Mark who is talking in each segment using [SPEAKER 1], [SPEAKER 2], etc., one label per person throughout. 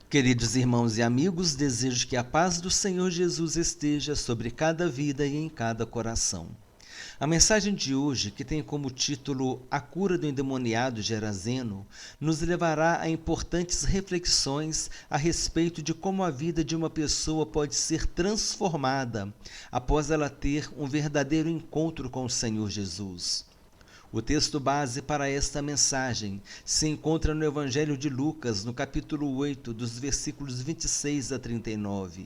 [SPEAKER 1] Queridos irmãos e amigos, desejo que a paz do Senhor Jesus esteja sobre cada vida e em cada coração. A mensagem de hoje, que tem como título A Cura do Endemoniado Geraseno, nos levará a importantes reflexões a respeito de como a vida de uma pessoa pode ser transformada após ela ter um verdadeiro encontro com o Senhor Jesus. O texto base para esta mensagem se encontra no Evangelho de Lucas, no capítulo 8, dos versículos 26 a 39.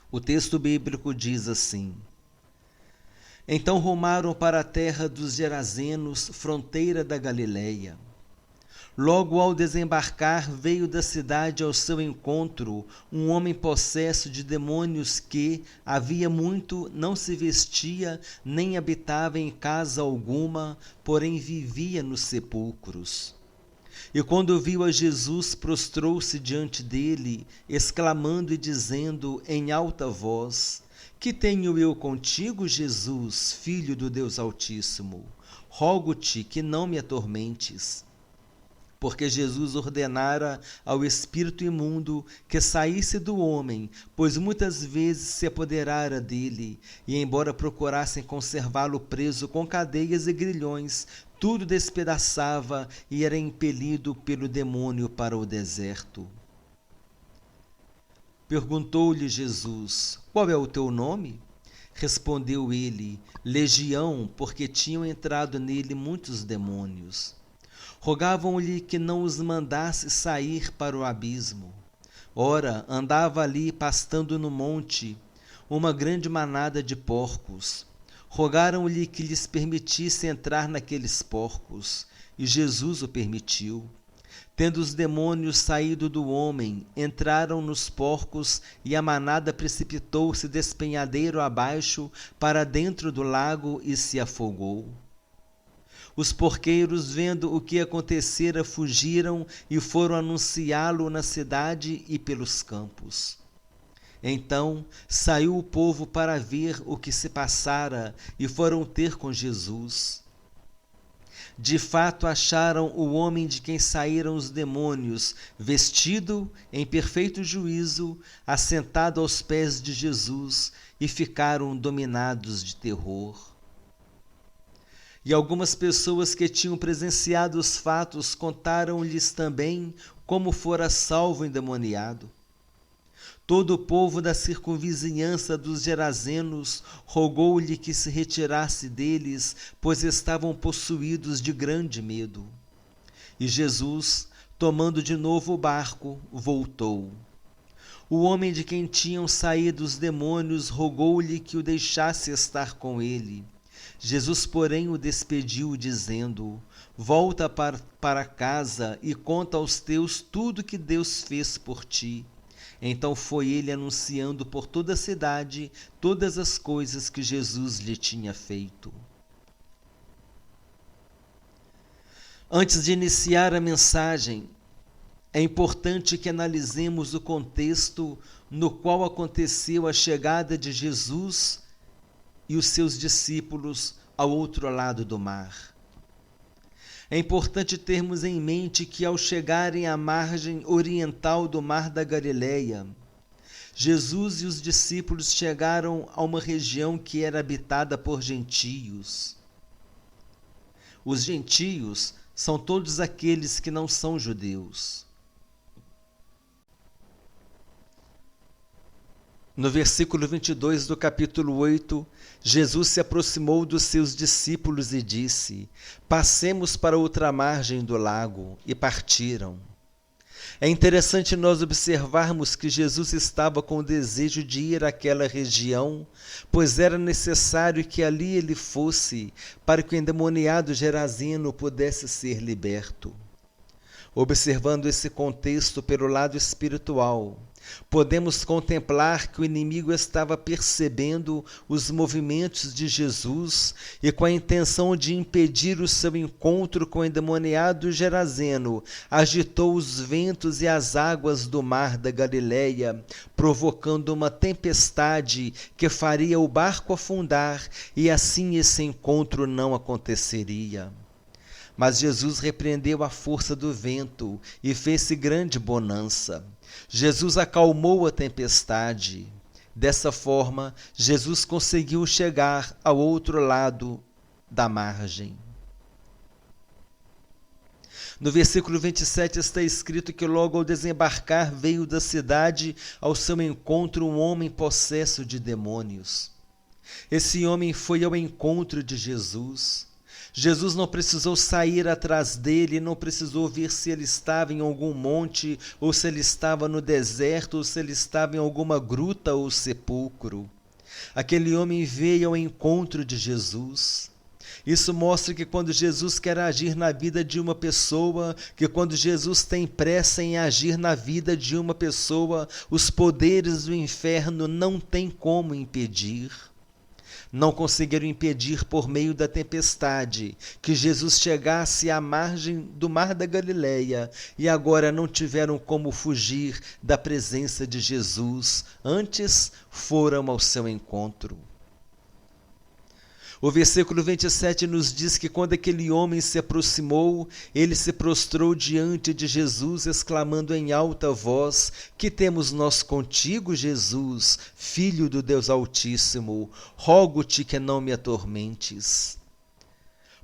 [SPEAKER 1] O texto bíblico diz assim: Então rumaram para a terra dos Gerazenos, fronteira da Galileia. Logo ao desembarcar, veio da cidade ao seu encontro um homem possesso de demônios que, havia muito, não se vestia, nem habitava em casa alguma, porém vivia nos sepulcros. E quando viu a Jesus, prostrou-se diante dele, exclamando e dizendo em alta voz: Que tenho eu contigo, Jesus, Filho do Deus Altíssimo? Rogo-te que não me atormentes. Porque Jesus ordenara ao espírito imundo que saísse do homem, pois muitas vezes se apoderara dele, e embora procurassem conservá-lo preso com cadeias e grilhões, tudo despedaçava e era impelido pelo demônio para o deserto. Perguntou-lhe Jesus: Qual é o teu nome? Respondeu ele: Legião, porque tinham entrado nele muitos demônios. Rogavam-lhe que não os mandasse sair para o abismo. Ora, andava ali pastando no monte uma grande manada de porcos. Rogaram-lhe que lhes permitisse entrar naqueles porcos, e Jesus o permitiu. Tendo os demônios saído do homem, entraram nos porcos, e a manada precipitou-se despenhadeiro abaixo para dentro do lago e se afogou. Os porqueiros, vendo o que acontecera, fugiram e foram anunciá-lo na cidade e pelos campos. Então saiu o povo para ver o que se passara e foram ter com Jesus. De fato, acharam o homem de quem saíram os demônios, vestido em perfeito juízo, assentado aos pés de Jesus, e ficaram dominados de terror. E algumas pessoas que tinham presenciado os fatos contaram-lhes também como fora salvo o endemoniado. Todo o povo da circunvizinhança dos Gerazenos rogou-lhe que se retirasse deles, pois estavam possuídos de grande medo. E Jesus, tomando de novo o barco, voltou. O homem de quem tinham saído os demônios rogou-lhe que o deixasse estar com ele. Jesus, porém, o despediu, dizendo: Volta para casa e conta aos teus tudo que Deus fez por ti. Então foi ele anunciando por toda a cidade todas as coisas que Jesus lhe tinha feito. Antes de iniciar a mensagem, é importante que analisemos o contexto no qual aconteceu a chegada de Jesus e os seus discípulos ao outro lado do mar. É importante termos em mente que, ao chegarem à margem oriental do mar da Galileia, Jesus e os discípulos chegaram a uma região que era habitada por gentios. Os gentios são todos aqueles que não são judeus. No versículo 22 do capítulo 8, Jesus se aproximou dos seus discípulos e disse: Passemos para outra margem do lago, e partiram. É interessante nós observarmos que Jesus estava com o desejo de ir àquela região, pois era necessário que ali ele fosse para que o endemoniado Geraseno pudesse ser liberto. Observando esse contexto pelo lado espiritual, podemos contemplar que o inimigo estava percebendo os movimentos de Jesus e, com a intenção de impedir o seu encontro com o endemoniado Geraseno, agitou os ventos e as águas do mar da Galileia, provocando uma tempestade que faria o barco afundar, e assim esse encontro não aconteceria. Mas Jesus repreendeu a força do vento e fez-se grande bonança. Jesus acalmou a tempestade. Dessa forma, Jesus conseguiu chegar ao outro lado da margem. No versículo 27 está escrito que logo ao desembarcar veio da cidade ao seu encontro um homem possesso de demônios. Esse homem foi ao encontro de Jesus. Jesus não precisou sair atrás dele, não precisou ver se ele estava em algum monte, ou se ele estava no deserto, ou se ele estava em alguma gruta ou sepulcro. Aquele homem veio ao encontro de Jesus. Isso mostra que quando Jesus quer agir na vida de uma pessoa, que quando Jesus tem pressa em agir na vida de uma pessoa, os poderes do inferno não têm como impedir. Não conseguiram impedir por meio da tempestade que Jesus chegasse à margem do mar da Galileia e agora não tiveram como fugir da presença de Jesus, antes foram ao seu encontro. O versículo 27 nos diz que quando aquele homem se aproximou, ele se prostrou diante de Jesus, exclamando em alta voz: "Que temos nós contigo, Jesus, Filho do Deus Altíssimo? Rogo-te que não me atormentes."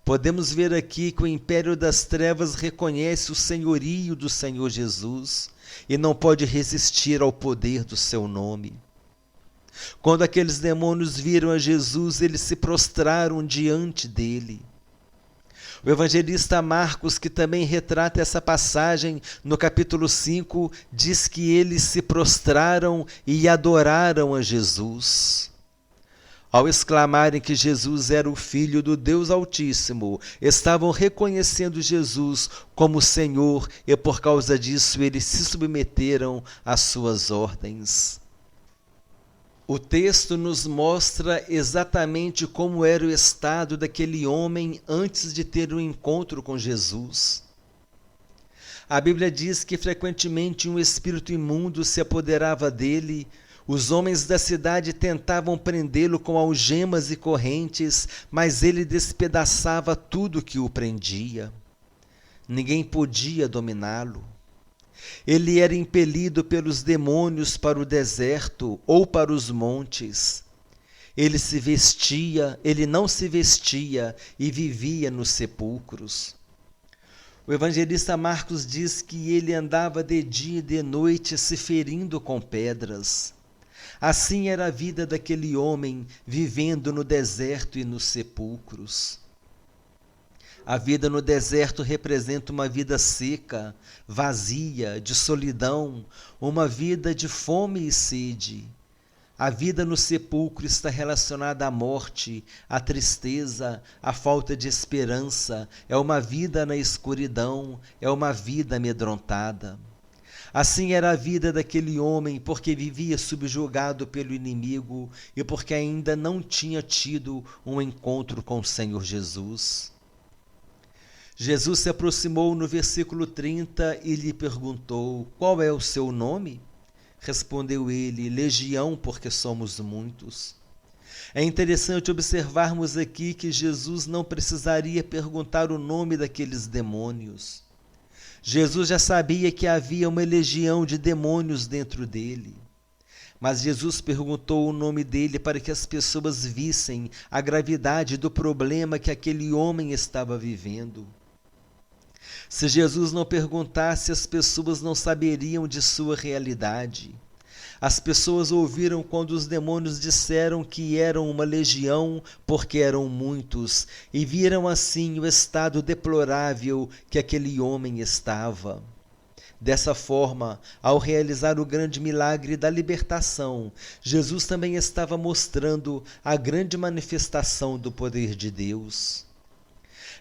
[SPEAKER 1] Podemos ver aqui que o império das trevas reconhece o senhorio do Senhor Jesus e não pode resistir ao poder do seu nome. Quando aqueles demônios viram a Jesus, eles se prostraram diante dele. O evangelista Marcos, que também retrata essa passagem no capítulo 5, diz que eles se prostraram e adoraram a Jesus. Ao exclamarem que Jesus era o Filho do Deus Altíssimo, estavam reconhecendo Jesus como Senhor e por causa disso eles se submeteram às suas ordens. O texto nos mostra exatamente como era o estado daquele homem antes de ter um encontro com Jesus. A Bíblia diz que frequentemente um espírito imundo se apoderava dele. Os homens da cidade tentavam prendê-lo com algemas e correntes, mas ele despedaçava tudo que o prendia. Ninguém podia dominá-lo. Ele era impelido pelos demônios para o deserto ou para os montes. Ele não se vestia e vivia nos sepulcros. O evangelista Marcos diz que ele andava de dia e de noite se ferindo com pedras. Assim era a vida daquele homem vivendo no deserto e nos sepulcros. A vida no deserto representa uma vida seca, vazia, de solidão, uma vida de fome e sede. A vida no sepulcro está relacionada à morte, à tristeza, à falta de esperança. É uma vida na escuridão, é uma vida amedrontada. Assim era a vida daquele homem, porque vivia subjugado pelo inimigo e porque ainda não tinha tido um encontro com o Senhor Jesus. Jesus se aproximou no versículo 30 e lhe perguntou: "Qual é o seu nome?" Respondeu ele: "Legião, porque somos muitos." É interessante observarmos aqui que Jesus não precisaria perguntar o nome daqueles demônios. Jesus já sabia que havia uma legião de demônios dentro dele. Mas Jesus perguntou o nome dele para que as pessoas vissem a gravidade do problema que aquele homem estava vivendo. Se Jesus não perguntasse, as pessoas não saberiam de sua realidade. As pessoas ouviram quando os demônios disseram que eram uma legião, porque eram muitos, e viram assim o estado deplorável que aquele homem estava. Dessa forma, ao realizar o grande milagre da libertação, Jesus também estava mostrando a grande manifestação do poder de Deus.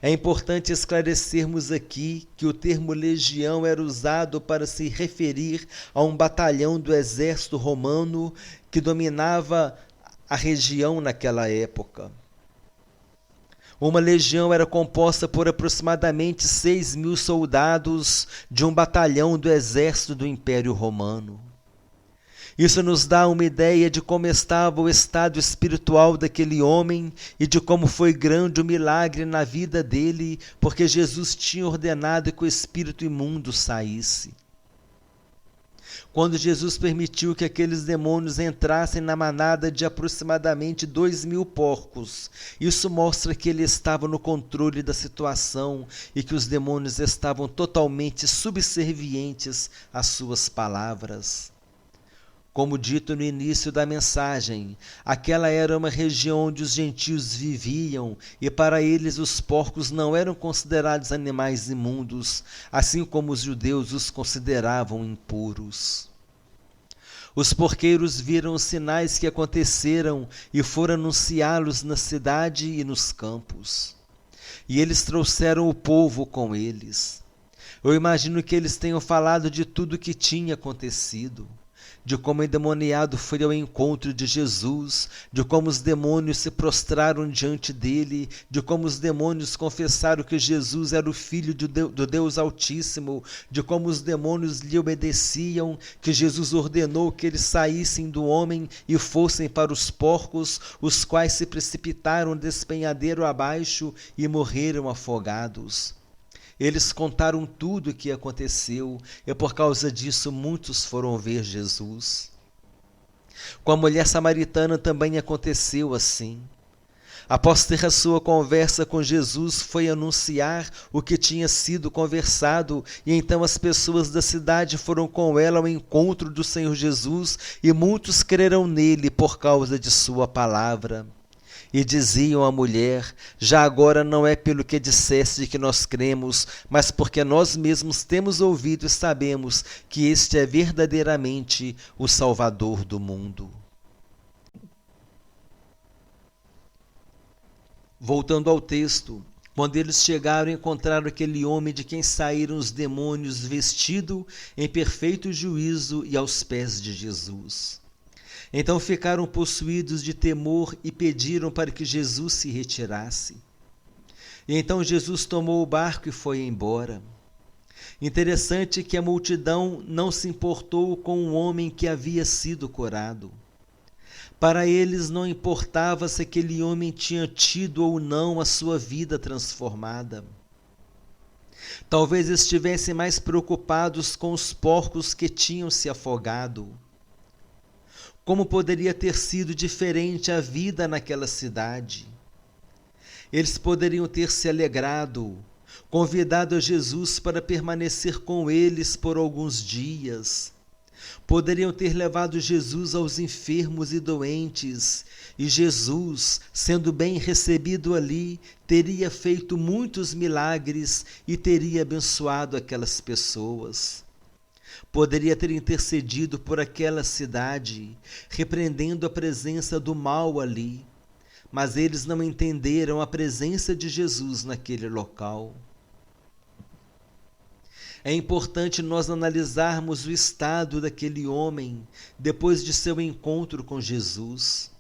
[SPEAKER 1] É importante esclarecermos aqui que o termo legião era usado para se referir a um batalhão do exército romano que dominava a região naquela época. Uma legião era composta por aproximadamente 6.000 soldados de um batalhão do exército do Império Romano. Isso nos dá uma ideia de como estava o estado espiritual daquele homem e de como foi grande o milagre na vida dele, porque Jesus tinha ordenado que o espírito imundo saísse. Quando Jesus permitiu que aqueles demônios entrassem na manada de aproximadamente 2.000 porcos, isso mostra que ele estava no controle da situação e que os demônios estavam totalmente subservientes às suas palavras. Como dito no início da mensagem, aquela era uma região onde os gentios viviam e para eles os porcos não eram considerados animais imundos, assim como os judeus os consideravam impuros. Os porqueiros viram os sinais que aconteceram e foram anunciá-los na cidade e nos campos. E eles trouxeram o povo com eles. Eu imagino que eles tenham falado de tudo o que tinha acontecido, de como o endemoniado foi ao encontro de Jesus, de como os demônios se prostraram diante dele, de como os demônios confessaram que Jesus era o Filho do Deus Altíssimo, de como os demônios lhe obedeciam, que Jesus ordenou que eles saíssem do homem e fossem para os porcos, os quais se precipitaram despenhadeiro abaixo e morreram afogados. Eles contaram tudo o que aconteceu e por causa disso muitos foram ver Jesus. Com a mulher samaritana também aconteceu assim. Após ter a sua conversa com Jesus, foi anunciar o que tinha sido conversado, e então as pessoas da cidade foram com ela ao encontro do Senhor Jesus, e muitos creram nele por causa de sua palavra. E diziam à mulher: já agora não é pelo que disseste que nós cremos, mas porque nós mesmos temos ouvido e sabemos que este é verdadeiramente o Salvador do mundo. Voltando ao texto, quando eles chegaram, encontraram aquele homem de quem saíram os demônios vestido em perfeito juízo e aos pés de Jesus. Então ficaram possuídos de temor e pediram para que Jesus se retirasse. E então Jesus tomou o barco e foi embora. Interessante que a multidão não se importou com o homem que havia sido curado. Para eles não importava se aquele homem tinha tido ou não a sua vida transformada. Talvez estivessem mais preocupados com os porcos que tinham se afogado. Como poderia ter sido diferente a vida naquela cidade? Eles poderiam ter se alegrado, convidado a Jesus para permanecer com eles por alguns dias. Poderiam ter levado Jesus aos enfermos e doentes, e Jesus, sendo bem recebido ali, teria feito muitos milagres e teria abençoado aquelas pessoas. Poderia ter intercedido por aquela cidade, repreendendo a presença do mal ali, mas eles não entenderam a presença de Jesus naquele local. É importante nós analisarmos o estado daquele homem depois de seu encontro com Jesus.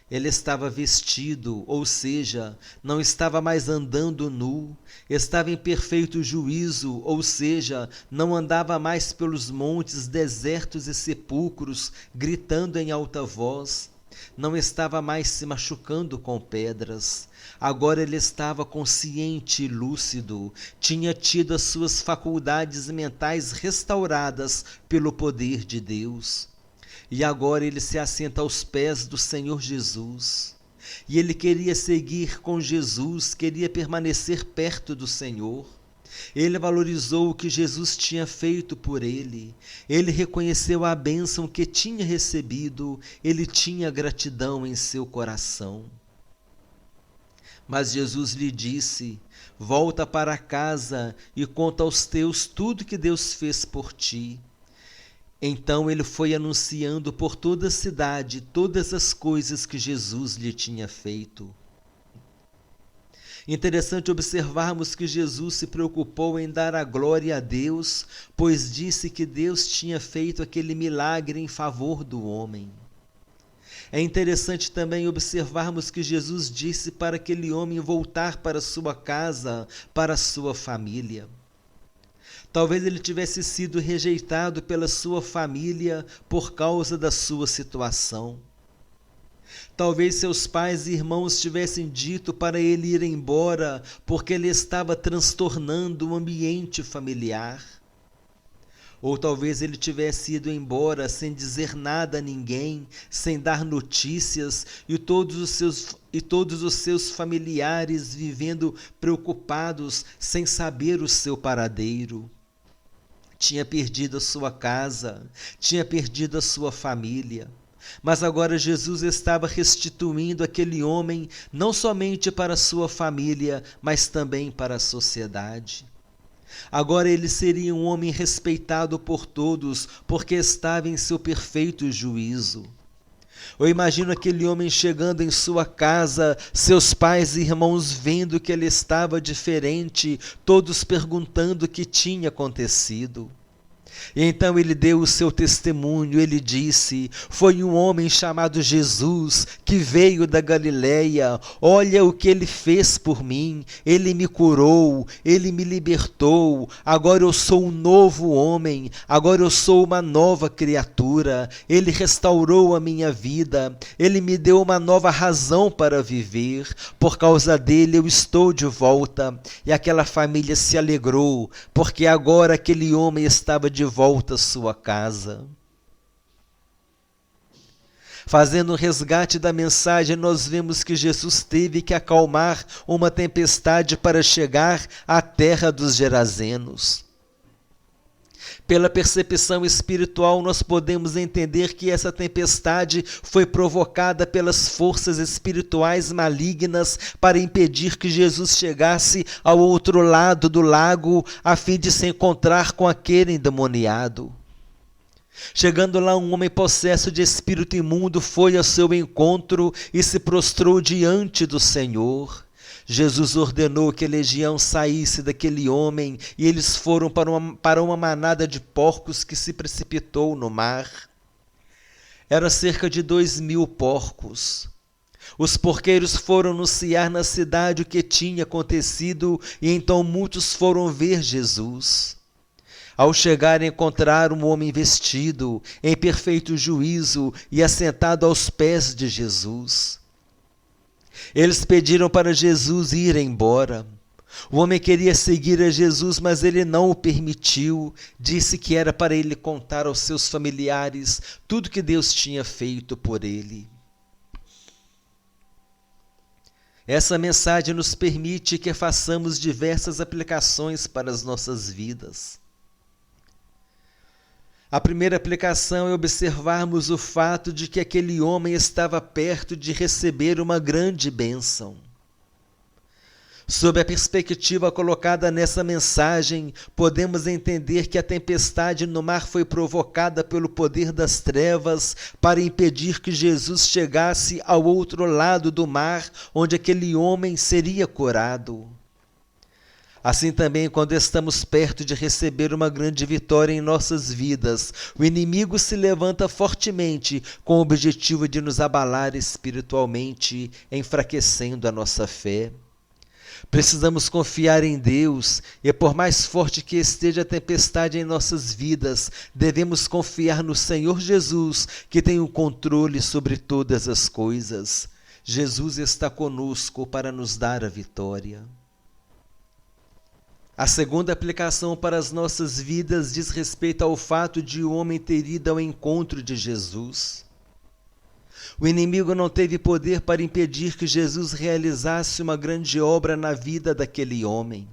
[SPEAKER 1] Ele estava vestido, ou seja, não estava mais andando nu, estava em perfeito juízo, ou seja, não andava mais pelos montes, desertos e sepulcros, gritando em alta voz, não estava mais se machucando com pedras. Agora ele estava consciente e lúcido, tinha tido as suas faculdades mentais restauradas pelo poder de Deus. E agora ele se assenta aos pés do Senhor Jesus. E ele queria seguir com Jesus, queria permanecer perto do Senhor. Ele valorizou o que Jesus tinha feito por ele. Ele reconheceu a bênção que tinha recebido. Ele tinha gratidão em seu coração. Mas Jesus lhe disse: volta para casa e conta aos teus tudo que Deus fez por ti. Então ele foi anunciando por toda a cidade todas as coisas que Jesus lhe tinha feito. Interessante observarmos que Jesus se preocupou em dar a glória a Deus, pois disse que Deus tinha feito aquele milagre em favor do homem. É interessante também observarmos que Jesus disse para aquele homem voltar para sua casa, para sua família. Talvez ele tivesse sido rejeitado pela sua família por causa da sua situação. Talvez seus pais e irmãos tivessem dito para ele ir embora porque ele estava transtornando o ambiente familiar. Ou talvez ele tivesse ido embora sem dizer nada a ninguém, sem dar notícias, e todos os seus familiares vivendo preocupados, sem saber o seu paradeiro. Tinha perdido a sua casa, tinha perdido a sua família. Mas agora Jesus estava restituindo aquele homem não somente para a sua família, mas também para a sociedade. Agora ele seria um homem respeitado por todos, porque estava em seu perfeito juízo. Eu imagino aquele homem chegando em sua casa, seus pais e irmãos vendo que ele estava diferente, todos perguntando o que tinha acontecido. E então ele deu o seu testemunho, ele disse: foi um homem chamado Jesus que veio da Galileia, olha o que ele fez por mim, ele me curou, ele me libertou, agora eu sou um novo homem, agora eu sou uma nova criatura, ele restaurou a minha vida, ele me deu uma nova razão para viver, por causa dele eu estou de volta. E aquela família se alegrou, porque agora aquele homem estava de volta à sua casa. Fazendo o resgate da mensagem, nós vemos que Jesus teve que acalmar uma tempestade para chegar à terra dos Gerazenos. Pela percepção espiritual, nós podemos entender que essa tempestade foi provocada pelas forças espirituais malignas para impedir que Jesus chegasse ao outro lado do lago, a fim de se encontrar com aquele endemoniado. Chegando lá, um homem possesso de espírito imundo foi ao seu encontro e se prostrou diante do Senhor. Jesus ordenou que a legião saísse daquele homem e eles foram para uma manada de porcos que se precipitou no mar. Era cerca de 2.000 porcos. Os porqueiros foram anunciar na cidade o que tinha acontecido e então muitos foram ver Jesus. Ao chegar, encontraram um homem vestido, em perfeito juízo e assentado aos pés de Jesus. Eles pediram para Jesus ir embora. O homem queria seguir a Jesus, mas ele não o permitiu. Disse que era para ele contar aos seus familiares tudo que Deus tinha feito por ele. Essa mensagem nos permite que façamos diversas aplicações para as nossas vidas. A primeira aplicação é observarmos o fato de que aquele homem estava perto de receber uma grande bênção. Sob a perspectiva colocada nessa mensagem, podemos entender que a tempestade no mar foi provocada pelo poder das trevas para impedir que Jesus chegasse ao outro lado do mar, onde aquele homem seria curado. Assim também, quando estamos perto de receber uma grande vitória em nossas vidas, o inimigo se levanta fortemente com o objetivo de nos abalar espiritualmente, enfraquecendo a nossa fé. Precisamos confiar em Deus e, por mais forte que esteja a tempestade em nossas vidas, devemos confiar no Senhor Jesus, que tem o controle sobre todas as coisas. Jesus está conosco para nos dar a vitória. A segunda aplicação para as nossas vidas diz respeito ao fato de o homem ter ido ao encontro de Jesus. O inimigo não teve poder para impedir que Jesus realizasse uma grande obra na vida daquele homem.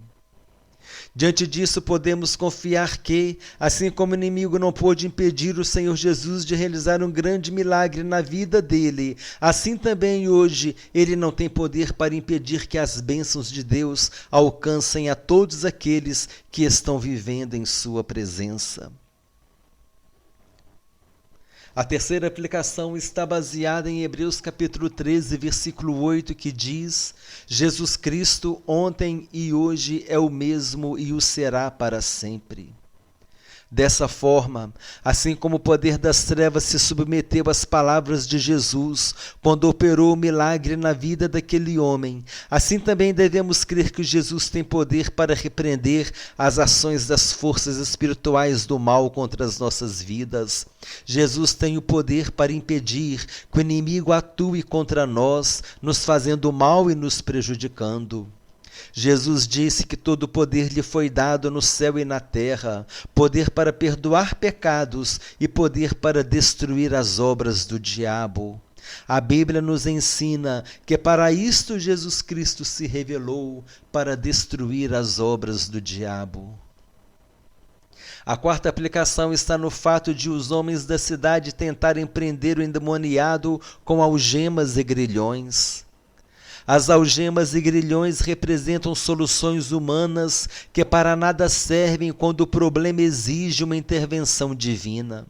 [SPEAKER 1] Diante disso, podemos confiar que, assim como o inimigo não pôde impedir o Senhor Jesus de realizar um grande milagre na vida dele, assim também hoje ele não tem poder para impedir que as bênçãos de Deus alcancem a todos aqueles que estão vivendo em sua presença. A terceira aplicação está baseada em Hebreus capítulo 13, versículo 8, que diz: Jesus Cristo ontem e hoje é o mesmo e o será para sempre. Dessa forma, assim como o poder das trevas se submeteu às palavras de Jesus, quando operou o milagre na vida daquele homem, assim também devemos crer que Jesus tem poder para repreender as ações das forças espirituais do mal contra as nossas vidas. Jesus tem o poder para impedir que o inimigo atue contra nós, nos fazendo mal e nos prejudicando. Jesus disse que todo o poder lhe foi dado no céu e na terra, poder para perdoar pecados e poder para destruir as obras do diabo. A Bíblia nos ensina que para isto Jesus Cristo se revelou, para destruir as obras do diabo. A quarta aplicação está no fato de os homens da cidade tentarem prender o endemoniado com algemas e grilhões. As algemas e grilhões representam soluções humanas que para nada servem quando o problema exige uma intervenção divina.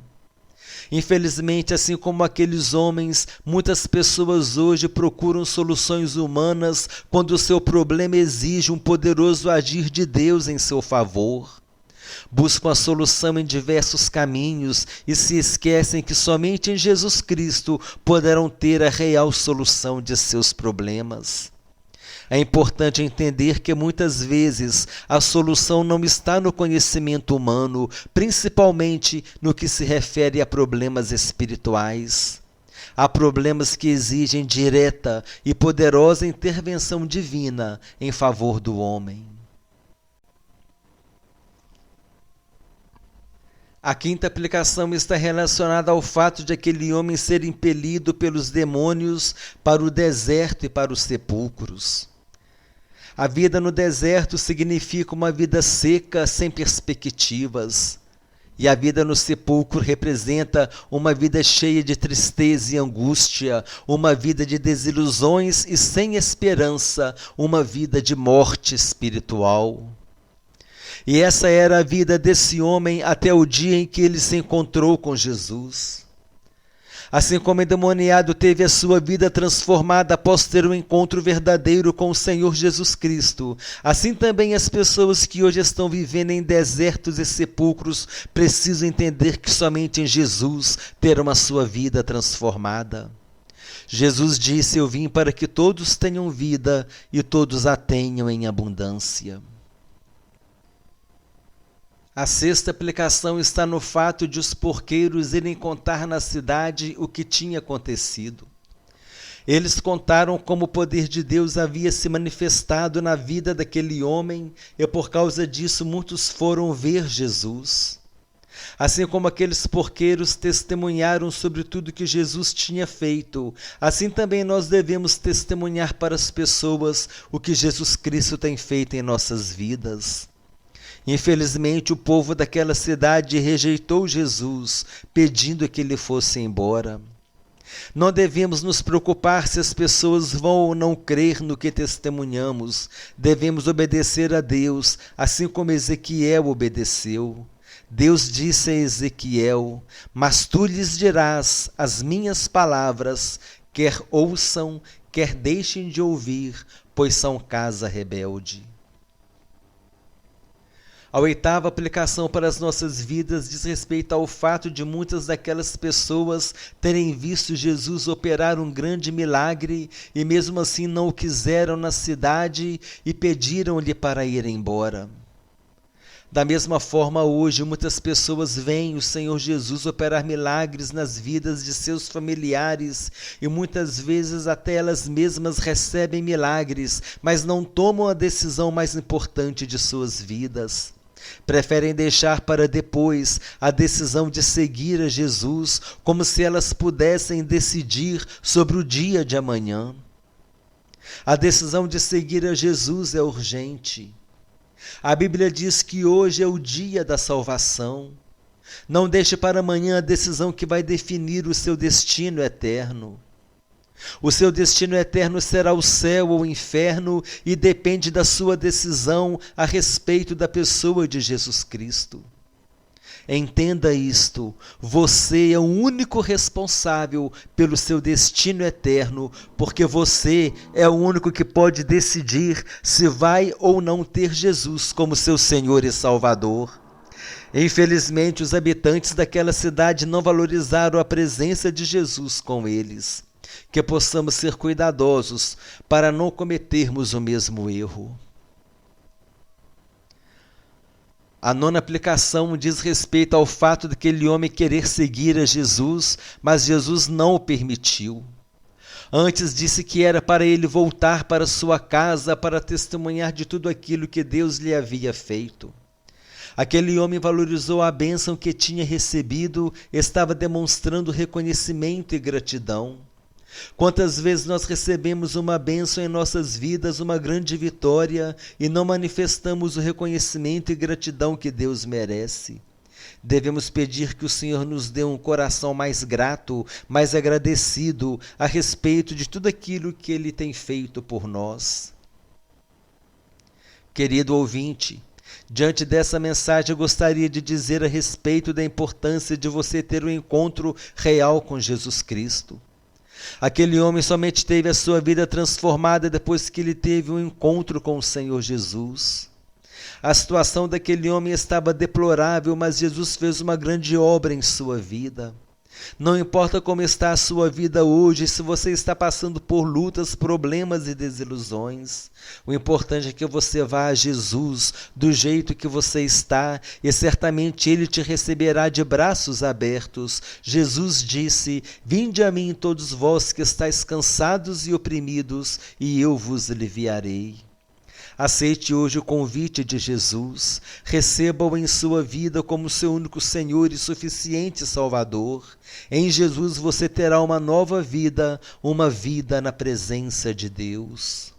[SPEAKER 1] Infelizmente, assim como aqueles homens, muitas pessoas hoje procuram soluções humanas quando o seu problema exige um poderoso agir de Deus em seu favor. Buscam a solução em diversos caminhos e se esquecem que somente em Jesus Cristo poderão ter a real solução de seus problemas. É importante entender que muitas vezes a solução não está no conhecimento humano, principalmente no que se refere a problemas espirituais. Há problemas que exigem direta e poderosa intervenção divina em favor do homem. A quinta aplicação está relacionada ao fato de aquele homem ser impelido pelos demônios para o deserto e para os sepulcros. A vida no deserto significa uma vida seca, sem perspectivas. E a vida no sepulcro representa uma vida cheia de tristeza e angústia, uma vida de desilusões e sem esperança, uma vida de morte espiritual. E essa era a vida desse homem até o dia em que ele se encontrou com Jesus. Assim como o endemoniado teve a sua vida transformada após ter um encontro verdadeiro com o Senhor Jesus Cristo, assim também as pessoas que hoje estão vivendo em desertos e sepulcros precisam entender que somente em Jesus terão a sua vida transformada. Jesus disse: "Eu vim para que todos tenham vida e todos a tenham em abundância." A sexta aplicação está no fato de os porqueiros irem contar na cidade o que tinha acontecido. Eles contaram como o poder de Deus havia se manifestado na vida daquele homem e por causa disso muitos foram ver Jesus. Assim como aqueles porqueiros testemunharam sobre tudo que Jesus tinha feito, assim também nós devemos testemunhar para as pessoas o que Jesus Cristo tem feito em nossas vidas. Infelizmente, o povo daquela cidade rejeitou Jesus, pedindo que ele fosse embora. Não devemos nos preocupar se as pessoas vão ou não crer no que testemunhamos. Devemos obedecer a Deus, assim como Ezequiel obedeceu. Deus disse a Ezequiel: "Mas tu lhes dirás as minhas palavras, quer ouçam, quer deixem de ouvir, pois são casa rebelde." A oitava aplicação para as nossas vidas diz respeito ao fato de muitas daquelas pessoas terem visto Jesus operar um grande milagre e mesmo assim não o quiseram na cidade e pediram-lhe para ir embora. Da mesma forma, hoje, muitas pessoas veem o Senhor Jesus operar milagres nas vidas de seus familiares e muitas vezes até elas mesmas recebem milagres, mas não tomam a decisão mais importante de suas vidas. Preferem deixar para depois a decisão de seguir a Jesus, como se elas pudessem decidir sobre o dia de amanhã. A decisão de seguir a Jesus é urgente. A Bíblia diz que hoje é o dia da salvação. Não deixe para amanhã a decisão que vai definir o seu destino eterno. O seu destino eterno será o céu ou o inferno e depende da sua decisão a respeito da pessoa de Jesus Cristo. Entenda isto: você é o único responsável pelo seu destino eterno, porque você é o único que pode decidir se vai ou não ter Jesus como seu Senhor e Salvador. Infelizmente, os habitantes daquela cidade não valorizaram a presença de Jesus com eles. Que possamos ser cuidadosos para não cometermos o mesmo erro. A nona aplicação diz respeito ao fato daquele homem querer seguir a Jesus, mas Jesus não o permitiu. Antes disse que era para ele voltar para sua casa para testemunhar de tudo aquilo que Deus lhe havia feito. Aquele homem valorizou a bênção que tinha recebido, estava demonstrando reconhecimento e gratidão. Quantas vezes nós recebemos uma bênção em nossas vidas, uma grande vitória, e não manifestamos o reconhecimento e gratidão que Deus merece? Devemos pedir que o Senhor nos dê um coração mais grato, mais agradecido a respeito de tudo aquilo que Ele tem feito por nós. Querido ouvinte, diante dessa mensagem eu gostaria de dizer a respeito da importância de você ter um encontro real com Jesus Cristo. Aquele homem somente teve a sua vida transformada depois que ele teve um encontro com o Senhor Jesus. A situação daquele homem estava deplorável, mas Jesus fez uma grande obra em sua vida. Não importa como está a sua vida hoje, se você está passando por lutas, problemas e desilusões. O importante é que você vá a Jesus do jeito que você está e certamente Ele te receberá de braços abertos. Jesus disse: "Vinde a mim todos vós que estáis cansados e oprimidos, e eu vos aliviarei." Aceite hoje o convite de Jesus, receba-o em sua vida como seu único Senhor e suficiente Salvador. Em Jesus você terá uma nova vida, uma vida na presença de Deus.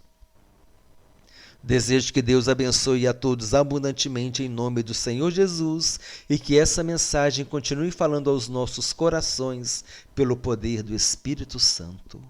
[SPEAKER 1] Desejo que Deus abençoe a todos abundantemente em nome do Senhor Jesus e que essa mensagem continue falando aos nossos corações pelo poder do Espírito Santo.